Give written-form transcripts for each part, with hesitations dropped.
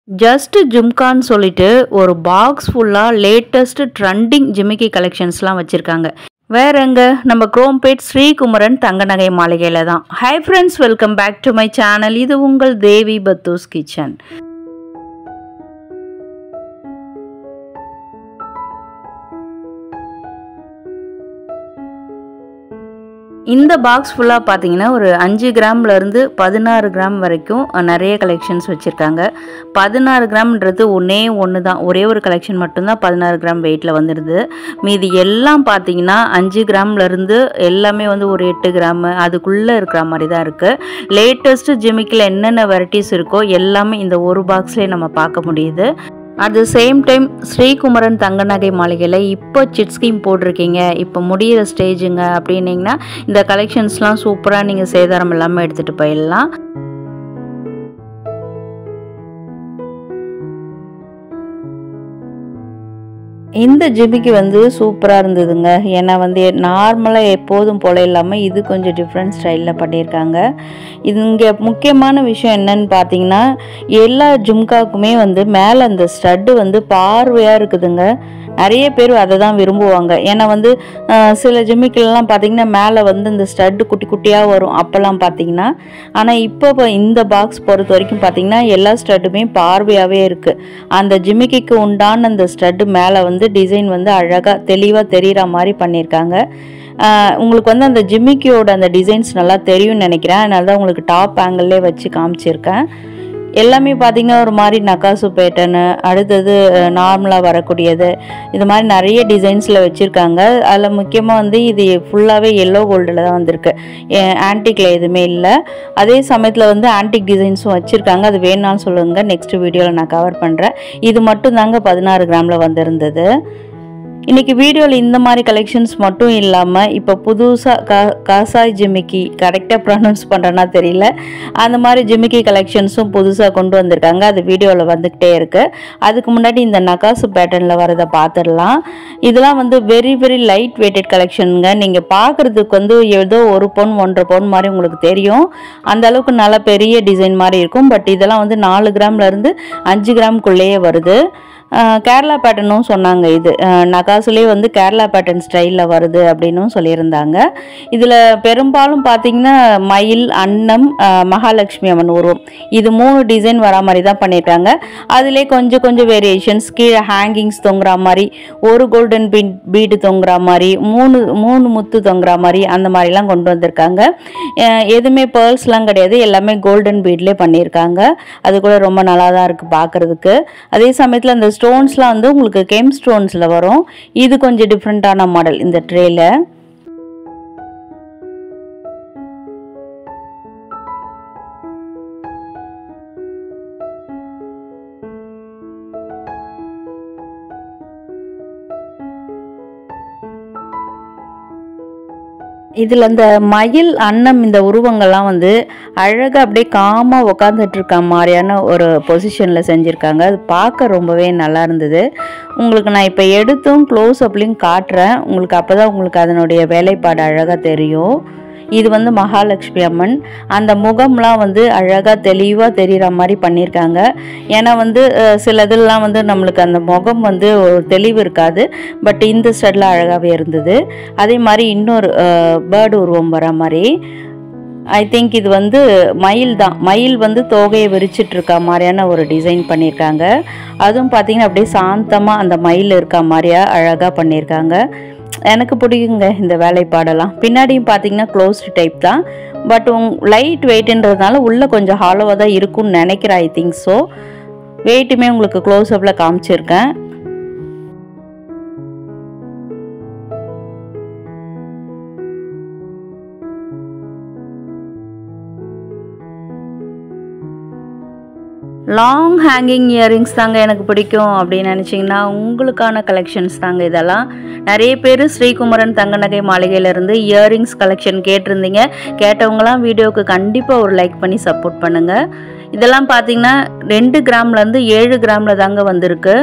Just ஜும்கான்னு சொல்லிட்டு ஒரு box ஃபுல்லாக லேட்டஸ்ட் ட்ரெண்டிங் ஜிமிக்கி கலெக்ஷன்ஸ்லாம் வச்சுருக்காங்க. வேற எங்க நம்ம குரோம்பேட் ஸ்ரீகுமரன் தங்க நகை மாளிகையில் தான். Hi friends, welcome back to my channel. இது உங்கள் தேவி பத்தூஸ் கிச்சன். இந்த பாக்ஸ் ஃபுல்லாக பார்த்தீங்கன்னா ஒரு 5 கிராம்லேருந்து 16 கிராம் வரைக்கும் நிறைய கலெக்ஷன்ஸ் வச்சுருக்காங்க. 16 கிராம்ன்றது ஒன்று தான், ஒரே ஒரு கலெக்ஷன் மட்டும்தான் 16 கிராம் வெயிட்டில் வந்துடுது. மீதி எல்லாம் பார்த்தீங்கன்னா 5 கிராம்லேருந்து எல்லாமே வந்து ஒரு 8 கிராம் அதுக்குள்ளே இருக்கிற மாதிரி தான் இருக்குது. லேட்டஸ்ட்டு ஜிமிக்கில் என்னென்ன வெரைட்டிஸ் இருக்கோ எல்லாமே இந்த ஒரு பாக்ஸ்லேயே நம்ம பார்க்க முடியுது. At the same time Sri Kumaran தங்க நகை மாளிகையில் இப்போ சிட் ஸ்கீம் போட்டிருக்கீங்க, இப்போ முடிகிற ஸ்டேஜுங்க அப்படின்னிங்கன்னா இந்த கலெக்ஷன்ஸ்லாம் சூப்பராக நீங்கள் சேதாரம் இல்லாமல் எடுத்துகிட்டு போயிடலாம். இந்த ஜிமிக்கி வந்து சூப்பராக இருந்ததுங்க. ஏன்னா வந்து நார்மலாக எப்போதும் போல இல்லாமல் இது கொஞ்சம் டிஃப்ரெண்ட் ஸ்டைலில் பண்ணியிருக்காங்க. இது இங்கே முக்கியமான விஷயம் என்னன்னு பார்த்தீங்கன்னா, எல்லா ஜும்காவுக்குமே வந்து மேலே அந்த ஸ்டட்டு வந்து பார்வையாக இருக்குதுங்க. நிறைய பேர் அதை தான் விரும்புவாங்க. ஏன்னா வந்து சில ஜிமிக்கிலலாம் பார்த்திங்கன்னா மேலே வந்து இந்த ஸ்டட்டு குட்டி குட்டியாக வரும் அப்போல்லாம் பார்த்திங்கன்னா. ஆனால் இப்போ இந்த பாக்ஸ் பொறுத்த வரைக்கும் பார்த்திங்கன்னா எல்லா ஸ்டட்டுமே பார்வையாகவே இருக்குது. அந்த ஜிமிக்கிக்கு உண்டான அந்த ஸ்டட்டு மேலே வந்து டிசைன் வந்து அழகாக தெளிவாக தெரிகிற மாதிரி பண்ணியிருக்காங்க. உங்களுக்கு வந்து அந்த ஜிமிக்கியோட அந்த டிசைன்ஸ் நல்லா தெரியும்னு நினைக்கிறேன். அதனால தான் உங்களுக்கு டாப் ஆங்கிள்லே வச்சு காமிச்சிருக்கேன். எல்லாமே பார்த்திங்கன்னா ஒரு மாதிரி நக்காசு பேட்டர்னு, அடுத்தது நார்மலாக வரக்கூடியது, இது மாதிரி நிறைய டிசைன்ஸில் வச்சுருக்காங்க. அதில் முக்கியமாக வந்து இது ஃபுல்லாகவே எல்லோ கோல்டில் தான் வந்திருக்கு, ஆன்டிக்கில் எதுவுமே இல்லை. அதே சமயத்தில் வந்து ஆன்டிக் டிசைன்ஸும் வச்சுருக்காங்க. அது வேணாலும் சொல்லுங்கள், நெக்ஸ்ட் வீடியோவில் நான் கவர் பண்ணுறேன். இது மட்டும் தாங்க 16 கிராமில் வந்திருந்தது. இன்றைக்கி வீடியோவில் இந்த மாதிரி கலெக்ஷன்ஸ் மட்டும் இல்லாமல் இப்போ புதுசாக காசாய் ஜிமிக்கி, கரெக்டாக ப்ரொனவுன்ஸ் பண்ணுறேன்னா தெரியல, அந்த மாதிரி ஜிமிக்கி கலெக்ஷன்ஸும் புதுசாக கொண்டு வந்திருக்காங்க. அது வீடியோவில் வந்துக்கிட்டே இருக்குது. அதுக்கு முன்னாடி இந்த நகாசு பேட்டர்னில் வரதை பார்த்துடலாம். இதெல்லாம் வந்து வெரி வெரி லைட் வெயிட்டட் கலெக்ஷனுங்க. நீங்கள் பார்க்குறதுக்கு வந்து ஏதோ 1 பவுன் 1.5 பவுன் மாதிரி உங்களுக்கு தெரியும். அந்த அளவுக்கு நல்ல பெரிய டிசைன் மாதிரி இருக்கும். பட் இதெல்லாம் வந்து 4 கிராம்லேருந்து 5 கிராம்குள்ளேயே வருது. கேரளா பேட்டர்னும் சொன்னாங்க. இது நகாசுலேயே வந்து கேரளா பேட்டர்ன் ஸ்டைலில் வருது அப்படின்னும் சொல்லியிருந்தாங்க. இதில் பெரும்பாலும் பார்த்திங்கன்னா மயில், அன்னம், மகாலட்சுமி அம்மன் உருவம், இது 3 டிசைன் வரா மாதிரி தான் பண்ணியிருக்காங்க. அதிலே கொஞ்சம் கொஞ்சம் வேரியேஷன்ஸ், கீழே ஹேங்கிங்ஸ் தொங்குற மாதிரி, ஒரு கோல்டன் பீடு தொங்குற மாதிரி, 3 முத்து தொங்குற மாதிரி, அந்த மாதிரிலாம் கொண்டு வந்திருக்காங்க. எதுவுமே பேர்ல்ஸ்லாம் கிடையாது, எல்லாமே கோல்டன் பீட்லேயே பண்ணியிருக்காங்க. அது கூட ரொம்ப நல்லா தான் இருக்குது பார்க்குறதுக்கு. அதே சமயத்தில் அந்த ஸ்டோன்ஸ்லாம் வந்து உங்களுக்கு கெம் ஸ்டோன்ஸில் வரும். இது கொஞ்சம் டிஃப்ரெண்ட்டான மாடல் இந்த ட்ரேல. இதில் அந்த மயில், அன்னம் இந்த உருவங்கள்லாம் வந்து அழகாக அப்படியே காமாக உக்காந்துட்டு இருக்க மாதிரியான ஒரு பொசிஷனில் செஞ்சுருக்காங்க. அது பார்க்க ரொம்பவே நல்லா இருந்தது. உங்களுக்கு நான் இப்போ எடுத்தும் க்ளோஸ் அப்லையும் காட்டுறேன். உங்களுக்கு அப்போ தான் உங்களுக்கு அதனுடைய வேலைப்பாடு அழகாக தெரியும். இது வந்து மகாலட்சுமி அம்மன். அந்த முகம்லாம் வந்து அழகாக தெளிவாக தெரிகிற மாதிரி பண்ணியிருக்காங்க. ஏன்னா வந்து சில இதெல்லாம் வந்து நம்மளுக்கு அந்த முகம் வந்து ஒரு தெளிவு இருக்காது. பட் இந்த ஸ்டைலில் அழகாகவே இருந்தது. அதே மாதிரி இன்னொரு பேர்டு உருவம் வர மாதிரி, ஐ திங்க் இது வந்து மயில் தான். மயில் வந்து தோகையை விரிச்சிட்டு இருக்க மாதிரியான ஒரு டிசைன் பண்ணியிருக்காங்க. அதுவும் பார்த்திங்கன்னா அப்படியே சாந்தமாக அந்த மயில் இருக்க மாதிரியா அழகாக பண்ணியிருக்காங்க. எனக்கு பிடிக்குங்க இந்த வேலைப்பாடெல்லாம். பின்னாடியும் பார்த்தீங்கன்னா க்ளோஸ்டு டைப் தான். பட் லைட் வெயிட்ன்றதுனால உள்ளே கொஞ்சம் ஹாலோவாக தான் இருக்கும்னு நினைக்கிறேன். I think so. வெயிட்டுமே உங்களுக்கு க்ளோஸ்அப்பில் காமிச்சிருக்கேன். லாங் ஹேங்கிங் இயரிங்ஸ் தாங்க எனக்கு பிடிக்கும் அப்படின்னு நினச்சிங்கன்னா உங்களுக்கான கலெக்ஷன்ஸ் தாங்க இதெல்லாம். நிறைய பேர் ஸ்ரீகுமரன் தங்க நகை மாளிகையிலேருந்து இயரிங்ஸ் கலெக்ஷன் கேட்டிருந்தீங்க. கேட்டவங்களாம் வீடியோவுக்கு கண்டிப்பாக ஒரு லைக் பண்ணி சப்போர்ட் பண்ணுங்கள். இதெல்லாம் பார்த்தீங்கன்னா 2 கிராம்லேருந்து 7 கிராமில் தாங்க வந்திருக்கு.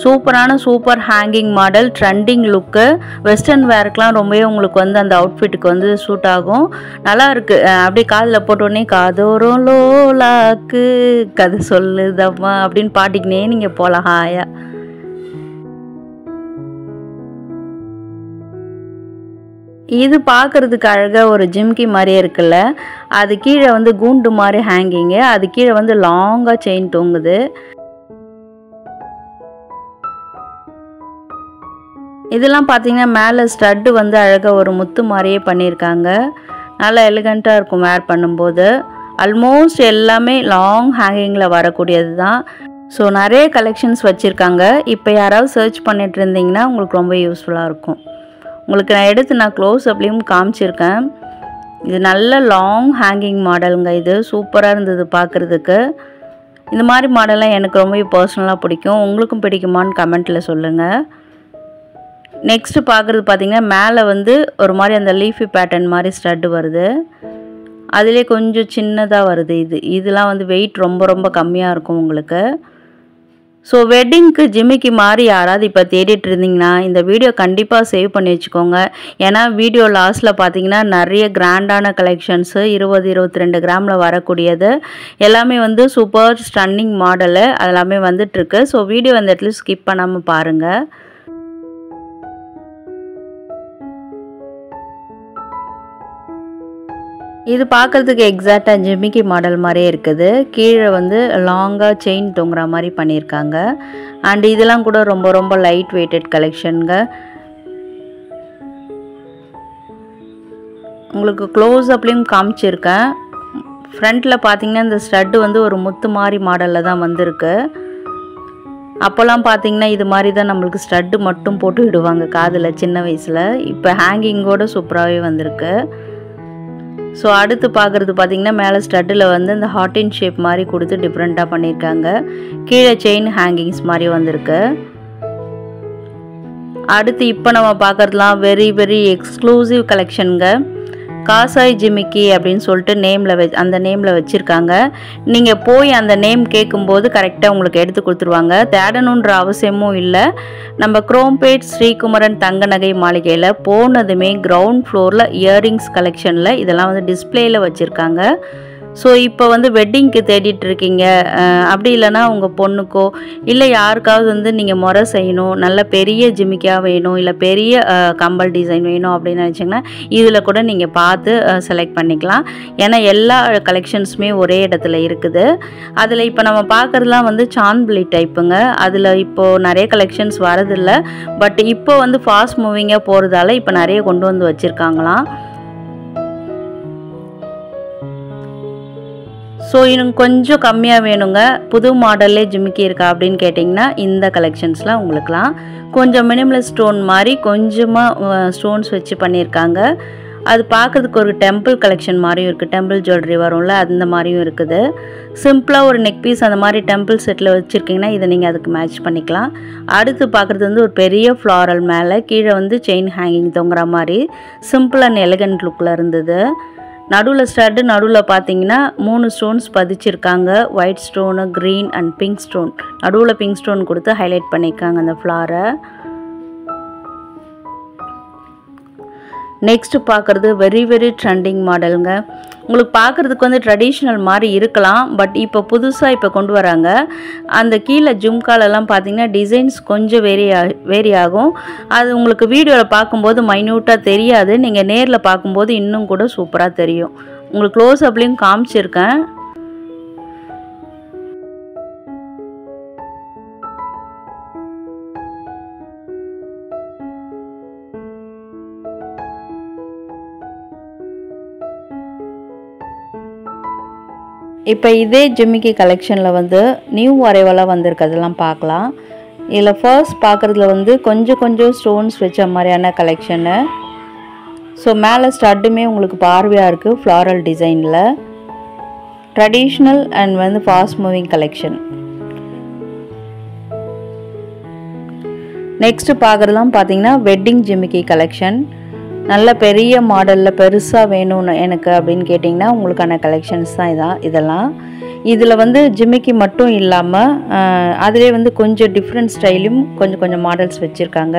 சூப்பர் ஹேங்கிங் மாடல், ட்ரெண்டிங் லுக்கு, வெஸ்டர்ன் வேர்க்கெலாம் ரொம்பவே உங்களுக்கு வந்து அந்த அவுட்ஃபிட்டுக்கு வந்து சூட் ஆகும். நல்லா இருக்குது. அப்படியே காதில் போட்டோடனே காதோறும் லோலாக்கு கதை சொல்லுதம்மா அப்படின்னு பாட்டிக்கினே நீங்கள் போகலாம் ஹாயா. இது பார்க்குறதுக்கு அழகாக ஒரு ஜிம்கி மாதிரியே இருக்குல்ல. அது கீழே வந்து கூண்டு மாதிரி ஹேங்கிங்கு, அது கீழே வந்து லாங்காக செயின் தொங்குது. இதெல்லாம் பார்த்தீங்கன்னா மேலே ஸ்டட்டு வந்து அழகாக ஒரு முத்து மாதிரியே பண்ணியிருக்காங்க. நல்லா எலிகண்ட்டாக இருக்கும் வேர் பண்ணும்போது. ஆல்மோஸ்ட் எல்லாமே லாங் ஹேங்கிங்கில் வரக்கூடியது தான். ஸோ நிறைய கலெக்ஷன்ஸ் வச்சுருக்காங்க. இப்போ யாராவது சர்ச் பண்ணிட்டு இருந்தீங்கன்னா உங்களுக்கு ரொம்ப யூஸ்ஃபுல்லாக இருக்கும். உங்களுக்கு நான் க்ளோஸ் அப்லேயும் காமிச்சிருக்கேன். இது நல்ல லாங் ஹேங்கிங் மாடலுங்க. இது சூப்பராக இருந்தது பார்க்குறதுக்கு. இந்த மாதிரி மாடல்லாம் எனக்கு ரொம்ப பர்சனலாக பிடிக்கும். உங்களுக்கும் பிடிக்குமான்னு கமெண்ட்டில் சொல்லுங்கள். நெக்ஸ்ட்டு பார்க்குறது பார்த்திங்கன்னா மேலே வந்து ஒரு மாதிரி அந்த லீஃபி பேட்டர்ன் மாதிரி ஸ்டட்டு வருது. அதிலே கொஞ்சம் சின்னதாக வருது. இதெல்லாம் வந்து வெயிட் ரொம்ப கம்மியாக இருக்கும் உங்களுக்கு. ஸோ வெட்டிங்க்கு ஜிமிக்கி மாதிரி யாராவது இப்போ தேடிட்டு இருந்தீங்கன்னா இந்த வீடியோ கண்டிப்பாக சேவ் பண்ணி வச்சுக்கோங்க. ஏன்னா வீடியோ லாஸ்ட்டில் பார்த்தீங்கன்னா நிறைய கிராண்டான கலெக்ஷன்ஸு 20-22 கிராமில் வரக்கூடியது எல்லாமே வந்து சூப்பர் ஸ்டன்னிங் மாடலு அதெல்லாமே வந்துட்டுருக்கு. ஸோ வீடியோ அந்த இடத்துல ஸ்கிப் பண்ணாமல் பாருங்கள். இது பார்க்குறதுக்கு எக்ஸாக்டாக ஜிமிக்கி மாடல் மாதிரியே இருக்குது. கீழே வந்து லாங்காக செயின் தொங்குற மாதிரி பண்ணியிருக்காங்க. அண்ட் இதெல்லாம் கூட ரொம்ப லைட் வெயிட்டட் கலெக்ஷனுங்க. உங்களுக்கு க்ளோஸ் அப்லேயும் காமிச்சிருக்கேன். ஃப்ரண்ட்டில் பார்த்தீங்கன்னா இந்த ஸ்டட்டு வந்து ஒரு முத்து மாதிரி மாடலில் தான் வந்திருக்கு. அப்போல்லாம் பார்த்தீங்கன்னா இது மாதிரி தான் நம்மளுக்கு ஸ்டட்டு மட்டும் போட்டு விடுவாங்க காதில் சின்ன வயசில். இப்போ ஹேங்கிங்கோடு சூப்பராகவே வந்திருக்கு. ஸோ அடுத்து பார்க்குறது பார்த்திங்கன்னா மேலே ஸ்டட்டில் வந்து இந்த ஹார்டின் ஷேப் மாதிரி கொடுத்து டிஃப்ரெண்ட்டாக பண்ணியிருக்காங்க. கீழே செயின் ஹேங்கிங்ஸ் மாதிரி வந்திருக்கு. அடுத்து இப்போ நம்ம பார்க்குறதுலாம் வெரி எக்ஸ்க்ளூசிவ் கலெக்ஷனுங்க. காசாய் ஜிமிக்கி அப்படின்னு சொல்லிட்டு அந்த நேமில் வச்சுருக்காங்க. நீங்கள் போய் அந்த நேம் கேட்கும்போது கரெக்டாக உங்களுக்கு எடுத்து கொடுத்துருவாங்க. தேடணுன்ற அவசியமும் இல்லை. நம்ம குரோம்பேட் ஸ்ரீகுமரன் தங்க நகை மாளிகையில் போனதுமே கிரவுண்ட் ஃப்ளோரில் இயரிங்ஸ் கலெக்ஷனில் இதெல்லாம் வந்து டிஸ்பிளேயில் வச்சுருக்காங்க. ஸோ இப்போ வந்து வெட்டிங்க்கு தேடிட்டு இருக்கீங்க, அப்படி இல்லைனா உங்கள் பொண்ணுக்கோ இல்லை யாருக்காவது வந்து நீங்கள் முறை செய்யணும், நல்ல பெரிய ஜிமிக்கியாக வேணும், இல்லை பெரிய கம்பல் டிசைன் வேணும் அப்படின்னு நினச்சிங்கன்னா இதில் கூட நீங்கள் பார்த்து செலக்ட் பண்ணிக்கலாம். ஏன்னா எல்லா கலெக்ஷன்ஸுமே ஒரே இடத்துல இருக்குது. அதில் இப்போ நம்ம பார்க்குறதுலாம் வந்து சான்பிளி டைப்புங்க. அதில் இப்போது நிறைய கலெக்ஷன்ஸ் வரதில்லை. பட் இப்போ வந்து ஃபாஸ்ட் மூவிங்காக போகிறதால இப்போ நிறைய கொண்டு வந்து வச்சுருக்காங்களாம். ஸோ இன்னும் கொஞ்சம் கம்மியாக வேணுங்க, புது மாடல்லே ஜிமிக்கி இருக்கா அப்படின்னு கேட்டிங்கன்னா இந்த கலெக்ஷன்ஸ்லாம் உங்களுக்குலாம் கொஞ்சம் மினிமல் ஸ்டோன் மாதிரி கொஞ்சமாக ஸ்டோன்ஸ் வச்சு பண்ணியிருக்காங்க. அது பார்க்குறதுக்கு ஒரு டெம்பிள் கலெக்ஷன் மாதிரியும் இருக்குது. டெம்பிள் ஜுவல்லரி வரும்ல அந்த மாதிரியும் இருக்குது. சிம்பிளாக ஒரு நெக் பீஸ் அந்த மாதிரி டெம்பிள் செட்டில் வச்சுருக்கீங்கன்னா இதை நீங்கள் அதுக்கு மேட்ச் பண்ணிக்கலாம். அடுத்து பார்க்குறது வந்து ஒரு பெரிய ஃப்ளாரல் மேலே கீழே வந்து செயின் ஹேங்கிங் தொங்குற மாதிரி சிம்பிள் அண்ட் எலிகண்ட் லுக்கில் இருந்தது. நடுவில் ஸ்டட்டு நடுவில் பார்த்தீங்கன்னா 3 ஸ்டோன்ஸ் பதிச்சிருக்காங்க. White stone, green and pink stone. நடுவில் பிங்க் ஸ்டோன் கொடுத்து ஹைலைட் பண்ணியிருக்காங்க அந்த ஃப்ளாரை. நெக்ஸ்ட்டு பார்க்குறது வெரி ட்ரெண்டிங் மாடலுங்க. உங்களுக்கு பார்க்குறதுக்கு வந்து ட்ரெடிஷ்னல் மாதிரி இருக்கலாம். பட் இப்போ புதுசாக இப்போ கொண்டு வராங்க. அந்த கீழே ஜும்காலெல்லாம் பார்த்தீங்கன்னா டிசைன்ஸ் கொஞ்சம் வேரி ஆகும். அது உங்களுக்கு வீடியோவில் பார்க்கும்போது மைன்யூட்டாக தெரியாது. நீங்கள் நேரில் பார்க்கும்போது இன்னும் கூட சூப்பராக தெரியும். உங்களுக்கு க்ளோஸ் அப்லேயும் காமிச்சிருக்கேன். இப்போ இதே ஜிமிக்கி கலெக்ஷனில் வந்து நியூ அரைவலாக வந்திருக்கிறதெல்லாம் பார்க்கலாம். இதில் ஃபர்ஸ்ட் பார்க்குறதுல வந்து கொஞ்சம் ஸ்டோன்ஸ் வச்ச மாதிரியான கலெக்ஷனு. ஸோ மேலே ஸ்டட்டுமே உங்களுக்கு பார்வையாக இருக்குது ஃப்ளாரல் டிசைனில். ட்ரெடிஷ்னல் அண்ட் வந்து ஃபாஸ்ட் மூவிங் கலெக்ஷன். நெக்ஸ்ட்டு பார்க்குறதுலாம் பார்த்தீங்கன்னா வெட்டிங் ஜிமிக்கி கலெக்ஷன். நல்ல பெரிய மாடலில் பெருசாக வேணும்னு எனக்கு அப்படின்னு கேட்டிங்கன்னா உங்களுக்கான கலெக்ஷன்ஸ் தான் இதெல்லாம். இதில் வந்து ஜிமிக்கி மட்டும் இல்லாமல் அதிலே வந்து கொஞ்சம் டிஃப்ரெண்ட் ஸ்டைலும் கொஞ்சம் மாடல்ஸ் வச்சுருக்காங்க.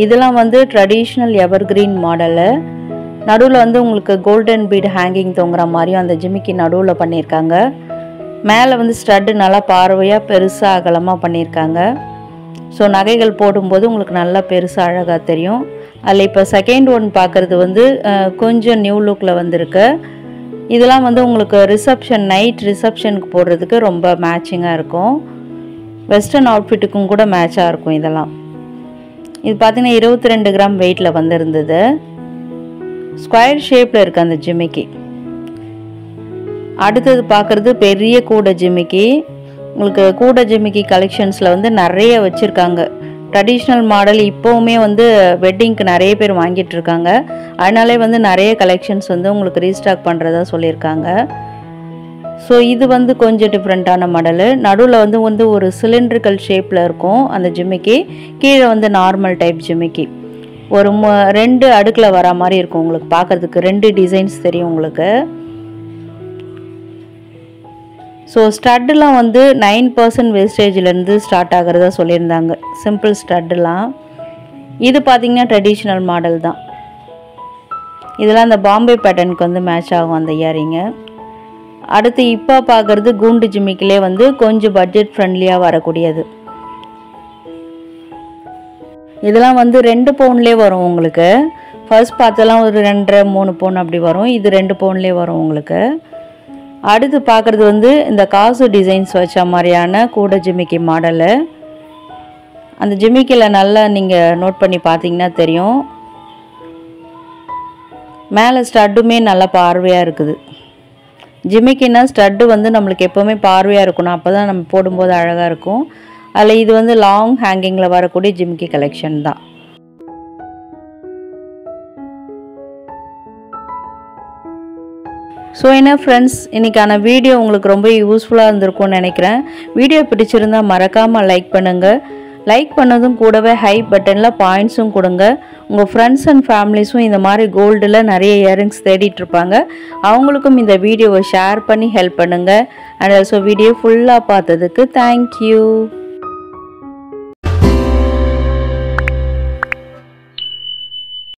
இதெல்லாம் வந்து ட்ரெடிஷ்னல் எவர்கிரீன் மாடலு. நடுவில் வந்து உங்களுக்கு கோல்டன் பீட் ஹேங்கிங் தொங்குற மாதிரியும் அந்த ஜிமிக்கி நடுவில் பண்ணியிருக்காங்க. மேலே வந்து ஸ்டட்டு நல்லா பார்வையாக பெருசாக அகலமாக பண்ணியிருக்காங்க. ஸோ நகைகள் போடும்போது உங்களுக்கு நல்லா பெருசாக அழகாக தெரியும். அதில் இப்போ செகண்ட் ஒன் பார்க்குறது வந்து கொஞ்சம் நியூ லுக்கில் வந்திருக்கு. இதெல்லாம் வந்து உங்களுக்கு ரிசப்ஷன் நைட் ரிசப்ஷனுக்கு போடுறதுக்கு ரொம்ப மேட்சிங்காக இருக்கும். வெஸ்டர்ன் அவுட்ஃபிட்டுக்கும் கூட மேட்சாக இருக்கும். இதெல்லாம் இது பார்த்திங்கன்னா 22 கிராம் வெயிட்டில் வந்திருந்தது. ஸ்கொயர் ஷேப்பில் இருக்குது அந்த ஜிமிக்கி. அடுத்தது பார்க்குறது பெரிய கூடை ஜிமிக்கி. உங்களுக்கு கூடை ஜிமிக்கி கலெக்ஷன்ஸில் வந்து நிறைய வச்சுருக்காங்க. ட்ரெடிஷ்னல் மாடல் இப்போவுமே வந்து வெட்டிங்க்கு நிறைய பேர் வாங்கிட்டு இருக்காங்க. அதனாலே வந்து நிறைய கலெக்ஷன்ஸ் வந்து உங்களுக்கு ரீஸ்டாக் பண்ணுறதா சொல்லியிருக்காங்க. ஸோ இது வந்து கொஞ்சம் டிஃப்ரெண்ட்டான மாடலு. நடுவில் வந்து ஒரு சிலிண்ட்ரிக்கல் ஷேப்பில் இருக்கும் அந்த ஜிமிக்கி. கீழே வந்து நார்மல் டைப் ஜிமிக்கி. ஒரு 2 அடுக்கில் வர மாதிரி இருக்கும். உங்களுக்கு பார்க்குறதுக்கு 2 டிசைன்ஸ் தெரியும் உங்களுக்கு. ஸோ ஸ்டட்டுலாம் வந்து 9% வேஸ்டேஜ்லேருந்து ஸ்டார்ட் ஆகிறதா சொல்லியிருந்தாங்க. சிம்பிள் ஸ்டட்டுலாம். இது பார்த்திங்கன்னா ட்ரெடிஷ்னல் மாடல் தான். இதெல்லாம் அந்த பாம்பே பேட்டர்னுக்கு வந்து மேட்ச் ஆகும் அந்த இயரிங்கு. அடுத்து இப்போ பார்க்குறது கூண்டு ஜிமிக்கிலே வந்து கொஞ்சம் பட்ஜெட் ஃப்ரெண்ட்லியாக வரக்கூடியது. இதெல்லாம் வந்து 2 பவுன்லேயே வரும் உங்களுக்கு. ஃபர்ஸ்ட் பார்த்தெல்லாம் ஒரு 2.5 3 பவுன் அப்படி வரும். இது 2 பவுன்லேயே வரும் உங்களுக்கு. அடுத்து பார்க்குறது வந்து இந்த காசு டிசைன்ஸ் வச்ச மாதிரியான கூடை ஜிமிக்கி மாடலு. அந்த ஜிமிக்கியில் நல்லா நீங்கள் நோட் பண்ணி பார்த்தீங்கன்னா தெரியும். மேலே ஸ்டட்டுமே நல்லா பார்வையாக இருக்குது. ஜிமிக்கின்னா ஸ்டட்டு வந்து நம்மளுக்கு எப்போவுமே பார்வையாக இருக்கணும். அப்போ தான் நம்ம போடும்போது அழகாக இருக்கும். அதில் இது வந்து லாங் ஹேங்கிங்கில் வரக்கூடிய ஜிமிக்கி கலெக்ஷன் தான். ஸோ என்ன ஃப்ரெண்ட்ஸ், இன்றைக்கான வீடியோ உங்களுக்கு ரொம்ப யூஸ்ஃபுல்லாக இருந்திருக்கும்னு நினைக்கிறேன். வீடியோ பிடிச்சிருந்தால் மறக்காமல் லைக் பண்ணுங்கள். லைக் பண்ணதும் கூடவே ஹை பட்டனில் பாயிண்ட்ஸும் கொடுங்க. உங்கள் ஃப்ரெண்ட்ஸ் அண்ட் ஃபேமிலிஸும் இந்த மாதிரி கோல்டில் நிறைய இயரிங்ஸ் தேடிட்டுருப்பாங்க. அவங்களுக்கும் இந்த வீடியோவை ஷேர் பண்ணி ஹெல்ப் பண்ணுங்கள். அண்ட் ஆல்சோ வீடியோ ஃபுல்லாக பார்த்ததுக்கு தேங்க்யூ.